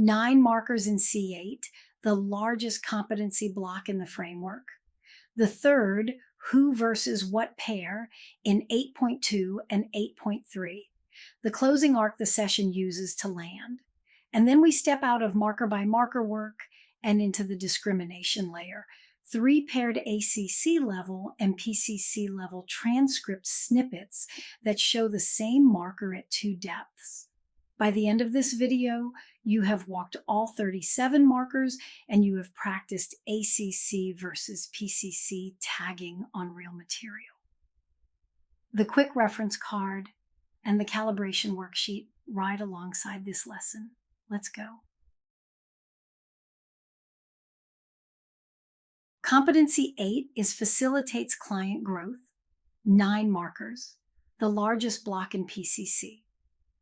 9 markers in C8, the largest competency block in the framework. The third, who versus what pair, in 8.2 and 8.3. The closing arc the session uses to land. And then we step out of marker by marker work and into the discrimination layer. 3 paired ACC level and PCC level transcript snippets that show the same marker at 2 depths. By the end of this video, you have walked all 37 markers and you have practiced ACC versus PCC tagging on real material. The quick reference card and the calibration worksheet ride alongside this lesson. Let's go. Competency 8 is facilitates client growth, 9 markers, the largest block in PCC.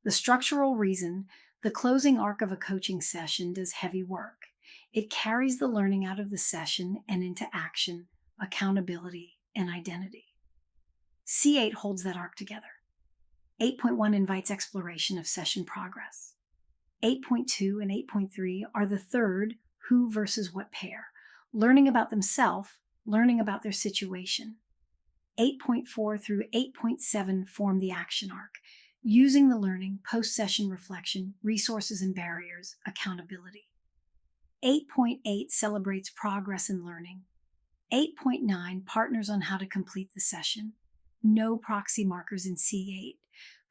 The structural reason, the closing arc of a coaching session does heavy work. It carries the learning out of the session and into action, accountability, and identity. C8 holds that arc together. 8.1 invites exploration of session progress. 8.2 and 8.3 are the third, who versus what pair, learning about themselves, learning about their situation. 8.4 through 8.7 form the action arc, using the learning, post-session reflection, resources and barriers, accountability. 8.8 celebrates progress in learning. 8.9 partners on how to complete the session. No proxy markers in C8.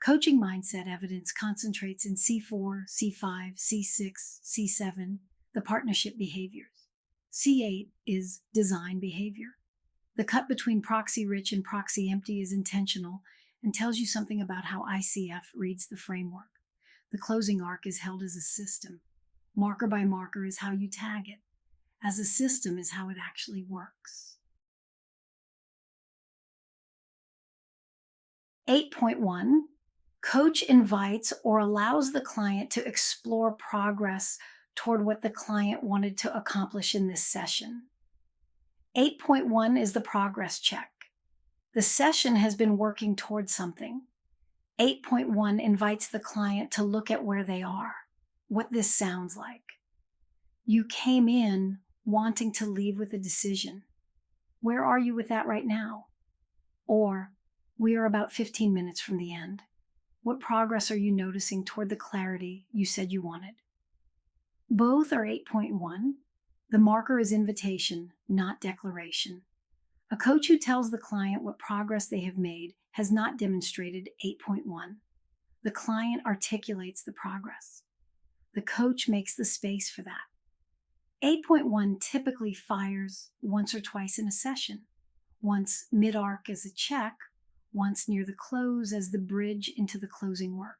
Coaching mindset evidence concentrates in C4, C5, C6, C7, the partnership behaviors. C8 is design behavior. The cut between proxy-rich and proxy-empty is intentional and tells you something about how ICF reads the framework. The closing arc is held as a system. Marker by marker is how you tag it. As a system is how it actually works. 8.1, coach invites or allows the client to explore progress toward what the client wanted to accomplish in this session. 8.1 is the progress check. The session has been working towards something. 8.1 invites the client to look at where they are, what this sounds like. You came in wanting to leave with a decision. Where are you with that right now? Or, we are about 15 minutes from the end. What progress are you noticing toward the clarity you said you wanted? Both are 8.1. The marker is invitation, not declaration. A coach who tells the client what progress they have made has not demonstrated 8.1. The client articulates the progress. The coach makes the space for that. 8.1 typically fires once or twice in a session, once mid-arc as a check, once near the close as the bridge into the closing work.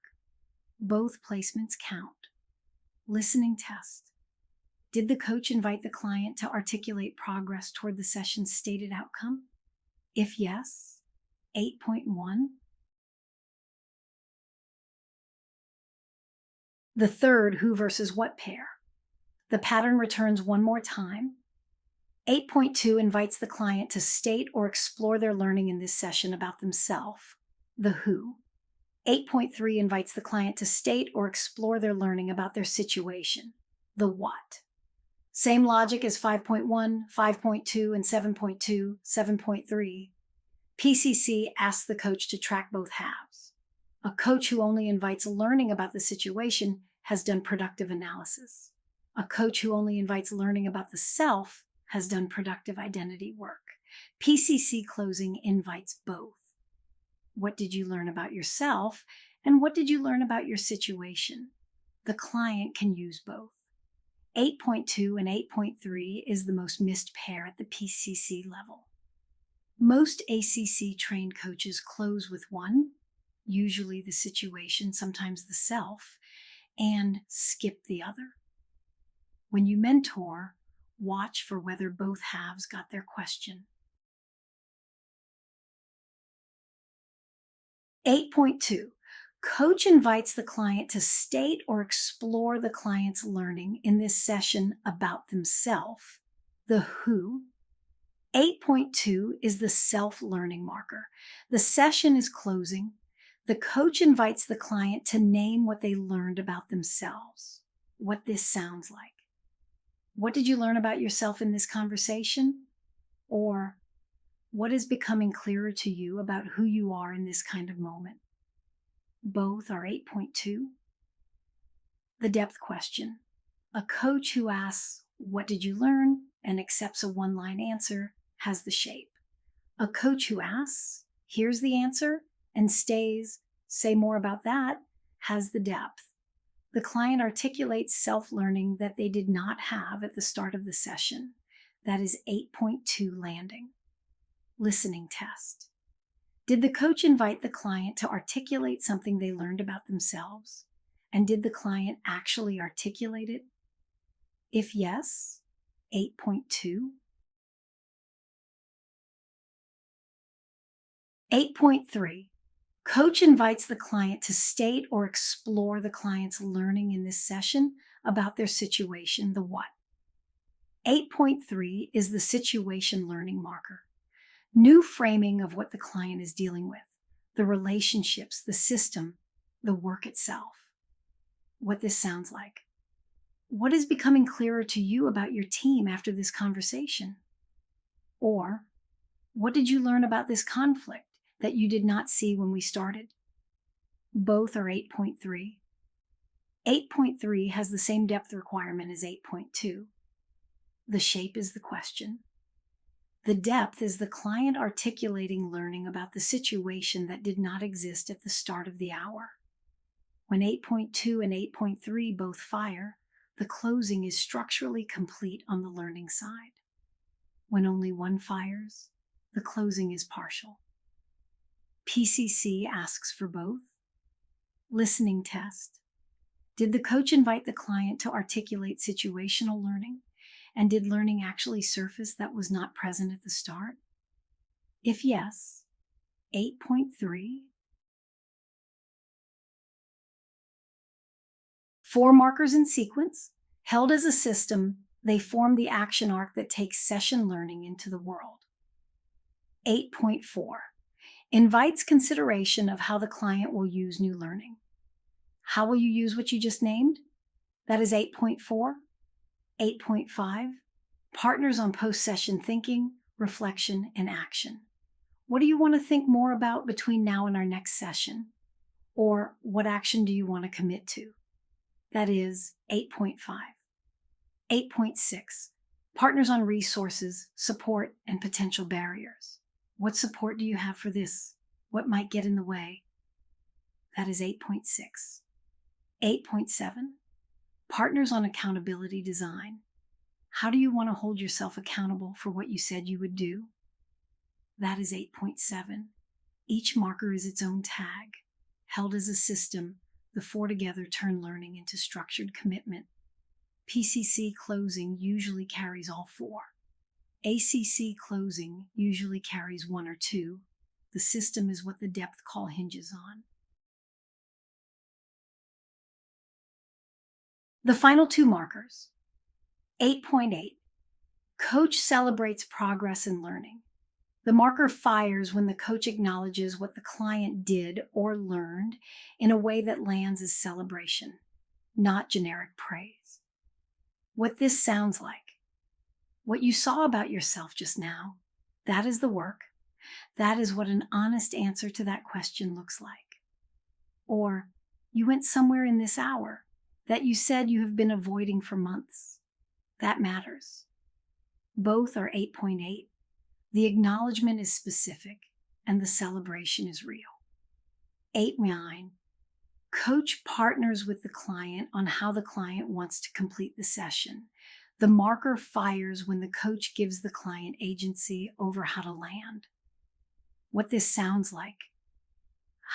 Both placements count. Listening test. Did the coach invite the client to articulate progress toward the session's stated outcome? If yes, 8.1. The third, who versus what pair. The pattern returns one more time. 8.2 invites the client to state or explore their learning in this session about themselves, the who. 8.3 invites the client to state or explore their learning about their situation, the what. Same logic as 5.1, 5.2, and 7.2, 7.3. PCC asks the coach to track both halves. A coach who only invites learning about the situation has done productive analysis. A coach who only invites learning about the self has done productive identity work. PCC closing invites both. What did you learn about yourself, and what did you learn about your situation? The client can use both. 8.2 and 8.3 is the most missed pair at the PCC level. Most ACC-trained coaches close with one, usually the situation, sometimes the self, and skip the other. When you mentor, watch for whether both halves got their question. 8.2. Coach invites the client to state or explore the client's learning in this session about themselves, the who. 8.2 is the self-learning marker. The session is closing. The coach invites the client to name what they learned about themselves. what this sounds like. What did you learn about yourself in this conversation? Or what is becoming clearer to you about who you are in this kind of moment? Both are 8.2. The depth question. A coach who asks, "What did you learn?" and accepts a one-line answer has the shape. A coach who asks, "Here's the answer," and stays, "Say more about that," has the depth. The client articulates self-learning that they did not have at the start of the session. That is 8.2 landing. Listening test. Did the coach invite the client to articulate something they learned about themselves? And did the client actually articulate it? If yes, 8.2. 8.3. Coach invites the client to state or explore the client's learning in this session about their situation, the what. 8.3 is the situation learning marker. New framing of what the client is dealing with, the relationships, the system, the work itself. What this sounds like. What is becoming clearer to you about your team after this conversation? Or, what did you learn about this conflict that you did not see when we started? Both are 8.3. 8.3 has the same depth requirement as 8.2. The shape is the question. The depth is the client articulating learning about the situation that did not exist at the start of the hour. When 8.2 and 8.3 both fire, the closing is structurally complete on the learning side. When only one fires, the closing is partial. PCC asks for both. Listening test. Did the coach invite the client to articulate situational learning? And did learning actually surface that was not present at the start? If yes, 8.3. 4 markers in sequence. Held as a system, they form the action arc that takes session learning into the world. 8.4. Invites consideration of how the client will use new learning. How will you use what you just named? That is 8.4. 8.5. Partners on post-session thinking, reflection, and action. What do you want to think more about between now and our next session? Or what action do you want to commit to? That is 8.5. 8.6. Partners on resources, support, and potential barriers. What support do you have for this? What might get in the way? That is 8.6. 8.7. Partners on accountability design. How do you want to hold yourself accountable for what you said you would do? That is 8.7. Each marker is its own tag. Held as a system, the 4 together turn learning into structured commitment. PCC closing usually carries all 4. ACC closing usually carries 1 or 2. The system is what the depth call hinges on. The final 2 markers. 8.8. Coach celebrates progress in learning. The marker fires when the coach acknowledges what the client did or learned in a way that lands as celebration, not generic praise. What this sounds like. What you saw about yourself just now, that is the work. That is what an honest answer to that question looks like. Or, you went somewhere in this hour that you said you have been avoiding for months. That matters. Both are 8.8. The acknowledgement is specific and the celebration is real. 8.9. Coach partners with the client on how the client wants to complete the session. The marker fires when the coach gives the client agency over how to land. What this sounds like.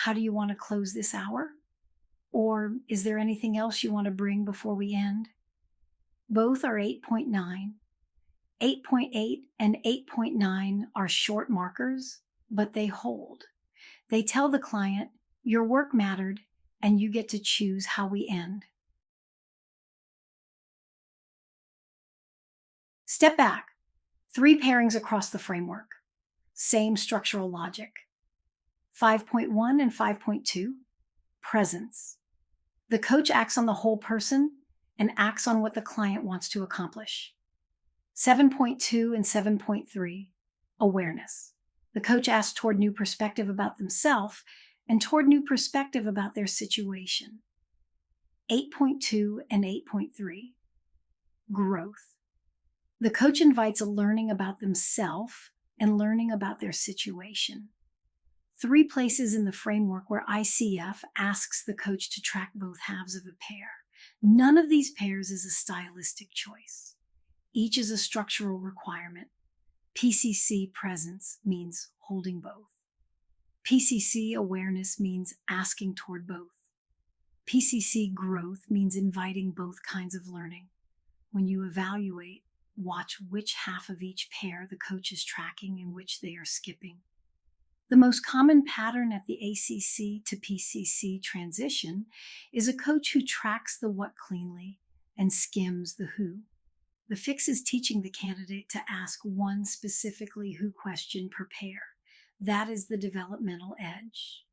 How do you want to close this hour? Or is there anything else you want to bring before we end? Both are 8.9. 8.8 and 8.9 are short markers, but they hold. They tell the client, your work mattered, and you get to choose how we end. Step back. 3 pairings across the framework. Same structural logic. 5.1 and 5.2, presence. The coach acts on the whole person, and acts on what the client wants to accomplish. 7.2 and 7.3, awareness. The coach asks toward new perspective about themselves and toward new perspective about their situation. 8.2 and 8.3, growth. The coach invites a learning about themselves and learning about their situation. 3 places in the framework where ICF asks the coach to track both halves of a pair. None of these pairs is a stylistic choice. Each is a structural requirement. PCC presence means holding both. PCC awareness means asking toward both. PCC growth means inviting both kinds of learning. When you evaluate, watch which half of each pair the coach is tracking and which they are skipping. The most common pattern at the ACC to PCC transition is a coach who tracks the what cleanly and skims the who. The fix is teaching the candidate to ask one specifically who question per pair. That is the developmental edge.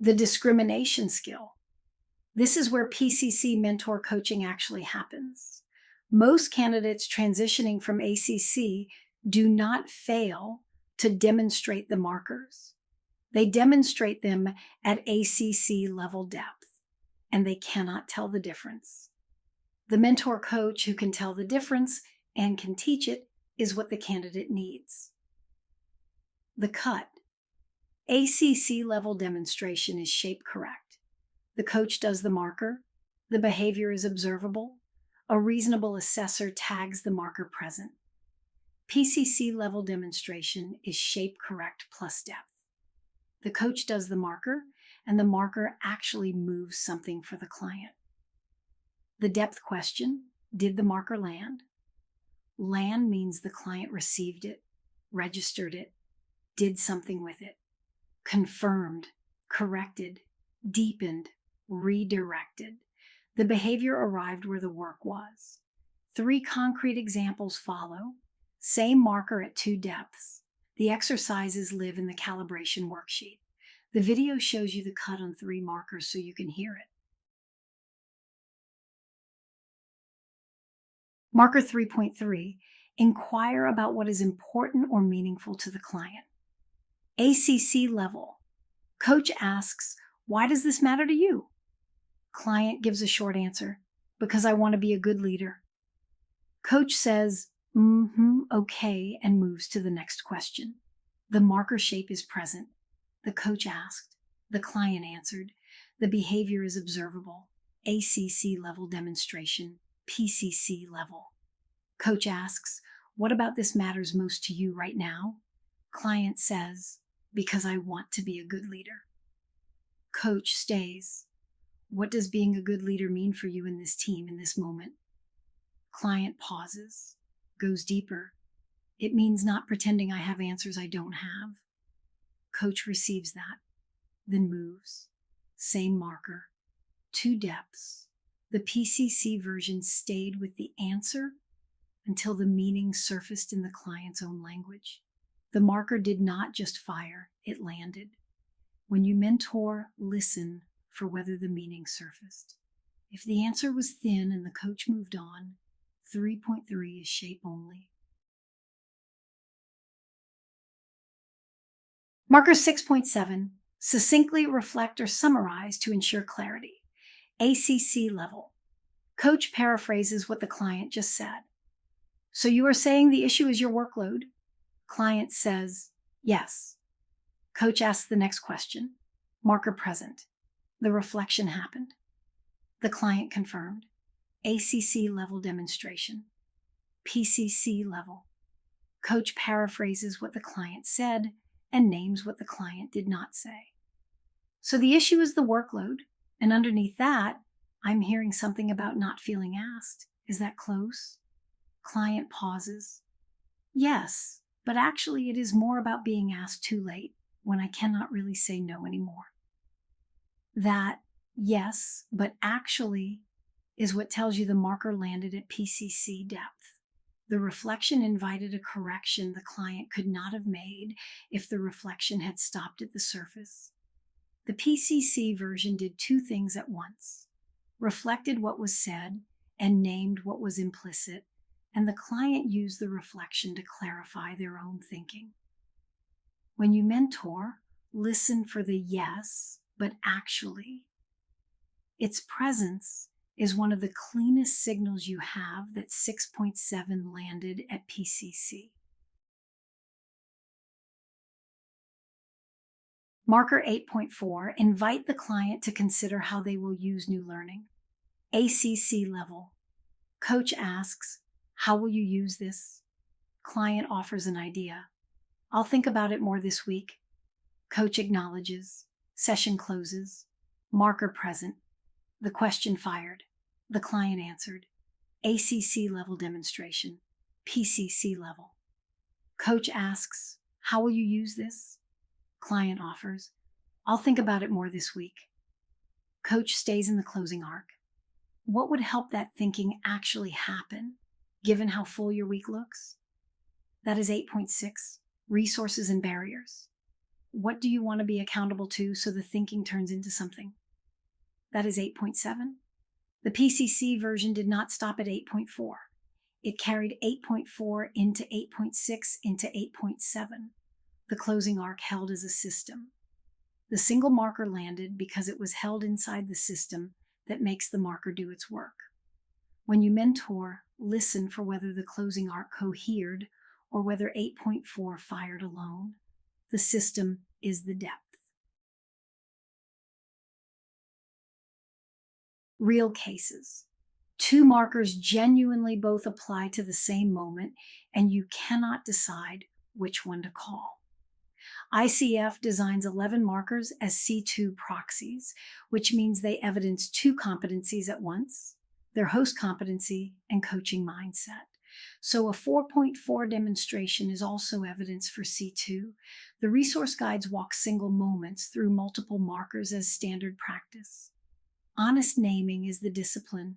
The discrimination skill. This is where PCC mentor coaching actually happens. Most candidates transitioning from ACC do not fail to demonstrate the markers. They demonstrate them at ACC level depth, and they cannot tell the difference. The mentor coach who can tell the difference and can teach it is what the candidate needs. The cut. ACC level demonstration is shape correct. The coach does the marker. The behavior is observable. A reasonable assessor tags the marker present. PCC level demonstration is shape correct plus depth. The coach does the marker, and the marker actually moves something for the client. The depth question, did the marker land? Land means the client received it, registered it, did something with it, confirmed, corrected, deepened, redirected. The behavior arrived where the work was. 3 concrete examples follow. Same marker at 2 depths. The exercises live in the calibration worksheet. The video shows you the cut on 3 markers so you can hear it. Marker 3.3, inquire about what is important or meaningful to the client. ACC level. Coach asks, why does this matter to you? Client gives a short answer, because I want to be a good leader. Coach says, okay, and moves to the next question. The marker shape is present. The coach asked. The client answered. The behavior is observable. ACC level demonstration, PCC level. Coach asks, what about this matters most to you right now? Client says, because I want to be a good leader. Coach stays. What does being a good leader mean for you in this team in this moment? Client pauses, goes deeper. It means not pretending I have answers I don't have. Coach receives that, then moves. Same marker, 2 depths. The PCC version stayed with the answer until the meaning surfaced in the client's own language. The marker did not just fire, it landed. When you mentor, listen for whether the meaning surfaced. If the answer was thin and the coach moved on, 3.3 is shape only. Marker 6.7, succinctly reflect or summarize to ensure clarity. ACC level. Coach paraphrases what the client just said. So you are saying the issue is your workload? Client says, yes. Coach asks the next question. Marker present. The reflection happened. The client confirmed. ACC level demonstration. PCC level. Coach paraphrases what the client said and names what the client did not say. So the issue is the workload, and underneath that, I'm hearing something about not feeling asked. Is that close? Client pauses. Yes, but actually it is more about being asked too late when I cannot really say no anymore. That yes, but actually is what tells you the marker landed at PCC depth. The reflection invited a correction the client could not have made if the reflection had stopped at the surface. The PCC version did two things at once: reflected what was said and named what was implicit, and the client used the reflection to clarify their own thinking. When you mentor, listen for the yes, but actually. Its presence is one of the cleanest signals you have that 6.7 landed at PCC. Marker 8.4, invite the client to consider how they will use new learning. ACC level. Coach asks, how will you use this? Client offers an idea. I'll think about it more this week. Coach acknowledges. Session closes. Marker present. The question fired. The client answered. ACC level demonstration. PCC level. Coach asks, how will you use this? Client offers, I'll think about it more this week. Coach stays in the closing arc. What would help that thinking actually happen, given how full your week looks? That is 8.6, resources and barriers. What do you want to be accountable to so the thinking turns into something? That is 8.7. The PCC version did not stop at 8.4. It carried 8.4 into 8.6 into 8.7. The closing arc held as a system. The single marker landed because it was held inside the system that makes the marker do its work. When you mentor, listen for whether the closing arc cohered or whether 8.4 fired alone. The system is the depth. Real cases. Two markers genuinely both apply to the same moment, and you cannot decide which one to call. ICF designs 11 markers as C2 proxies, which means they evidence two competencies at once: their host competency and coaching mindset. So a 4.4 demonstration is also evidence for C2. The resource guides walk single moments through multiple markers as standard practice. Honest naming is the discipline.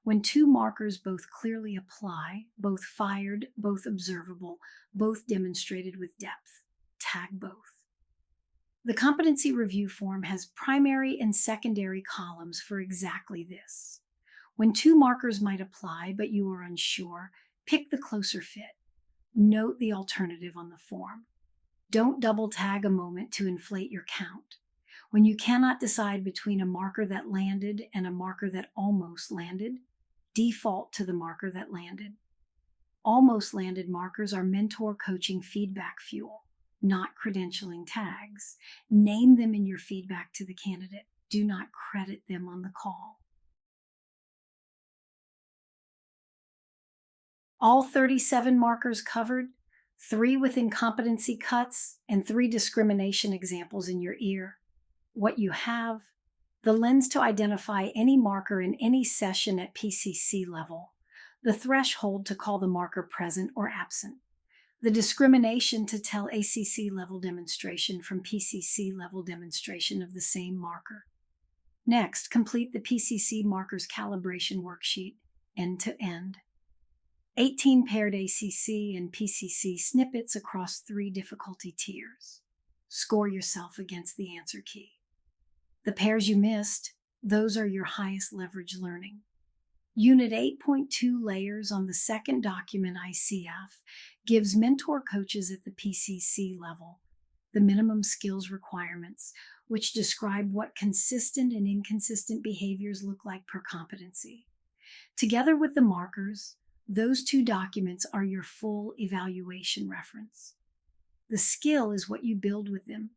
When two markers both clearly apply, both fired, both observable, both demonstrated with depth, tag both. The competency review form has primary and secondary columns for exactly this. When two markers might apply but you are unsure, pick the closer fit. Note the alternative on the form. Don't double tag a moment to inflate your count. When you cannot decide between a marker that landed and a marker that almost landed, default to the marker that landed. Almost landed markers are mentor coaching feedback fuel, not credentialing tags. Name them in your feedback to the candidate. Do not credit them on the call. All 37 markers covered, 3 with incompetency cuts, and 3 discrimination examples in your ear. What you have: the lens to identify any marker in any session at PCC level, the threshold to call the marker present or absent, the discrimination to tell ACC level demonstration from PCC level demonstration of the same marker. Next, complete the PCC markers calibration worksheet end to end. 18 paired ACC and PCC snippets across 3 difficulty tiers. Score yourself against the answer key. The pairs you missed, those are your highest leverage learning. Unit 8.2 layers on the second document ICF gives mentor coaches at the PCC level the minimum skills requirements, which describe what consistent and inconsistent behaviors look like per competency. Together with the markers, those 2 documents are your full evaluation reference. The skill is what you build with them,